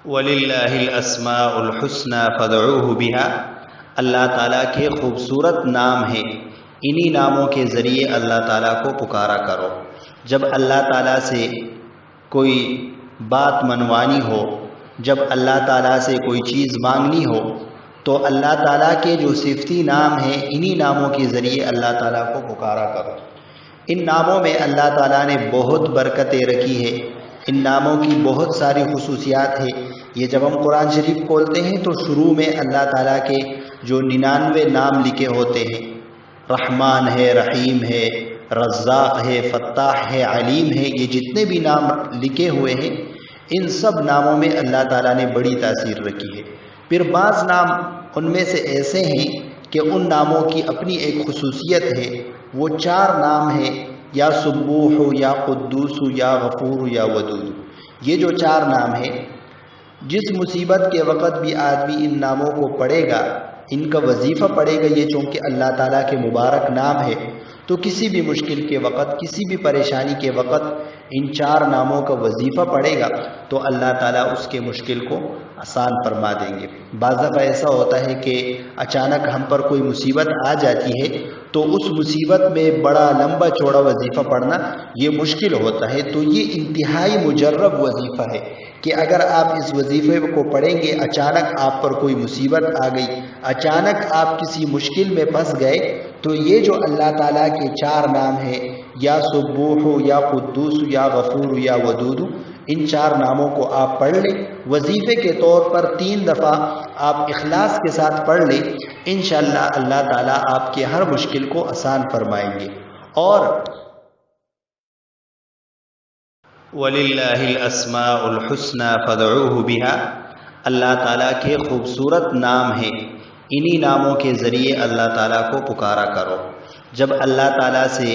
وَلِلَّهِ الْأَسْمَاءُ الْحُسْنَى فَادْعُوهُ بِهَا، اللہ تعالیٰ کے خوبصورت نام ہیں، انہی ناموں کے ذریعے اللہ تعالیٰ کو پکارا کرو۔ جب اللہ تعالیٰ سے کوئی بات منوانی ہو، جب اللہ تعالیٰ سے کوئی چیز مانگنی ہو تو اللہ تعالیٰ کے جو صفتی نام ہیں انہی ناموں کے ذریعے اللہ تعالیٰ کو پکارا کرو۔ ان ناموں میں اللہ تعالیٰ نے بہت برکتیں رکھی ہے، ان ناموں کی بہت ساری خصوصیات ہیں۔ یہ جب ہم قرآن شریف کھولتے ہیں تو شروع میں اللہ تعالیٰ کے جو 99 نام لکھے ہوتے ہیں، رحمان ہے، رحیم ہے، رزاق ہے، فتاح ہے، علیم ہے، یہ جتنے بھی نام لکھے ہوئے ہیں ان سب ناموں میں اللہ تعالیٰ نے بڑی تاثیر رکھی ہے۔ پھر بعض نام ان میں سے ایسے ہیں کہ ان ناموں کی اپنی ایک خصوصیت ہے، وہ 4 نام ہیں، یا سبوح، یا قدوس، یا غفور، یا ودود۔ یہ جو 4 نام ہیں، جس مصیبت کے وقت بھی آدمی ان ناموں کو پڑھے گا، ان کا وظیفہ پڑھے گا، یہ چونکہ اللہ تعالیٰ کے مبارک نام ہے، تو کسی بھی مشکل کے وقت، کسی بھی پریشانی کے وقت ان 4 ناموں کا وظیفہ پڑھے گا تو اللہ تعالیٰ اس کے مشکل کو آسان فرما دیں گے۔ بعض دفعہ ایسا ہوتا ہے کہ اچانک ہم پر کوئی مصیبت آ جاتی ہے تو اس مصیبت میں بڑا لمبا چوڑا وظیفہ پڑھنا یہ مشکل ہوتا ہے، تو یہ انتہائی مجرب وظیفہ ہے کہ اگر آپ اس وظیفے کو پڑھیں گے، اچانک آپ پر کوئی مصیبت آ گئی، اچانک آپ کسی مشکل میں پھنس گئے، تو یہ جو اللہ تعالیٰ کے 4 نام ہیں، یا سبوح، یا قدوس، یا غفور، یا ودود، ان 4 ناموں کو آپ پڑھ لیں، وظیفے کے طور پر 3 دفعہ آپ اخلاص کے ساتھ پڑھ لیں، انشاءاللہ اللہ تعالیٰ آپ کے ہر مشکل کو آسان فرمائیں گے۔ اور وَلِلَّهِ الْأَسْمَاءُ الْحُسْنَى فَادْعُوهُ بِهَا، اللہ تعالیٰ کے خوبصورت نام ہیں، انہی ناموں کے ذریعے اللہ تعالیٰ کو پکارا کرو۔ جب اللہ تعالیٰ سے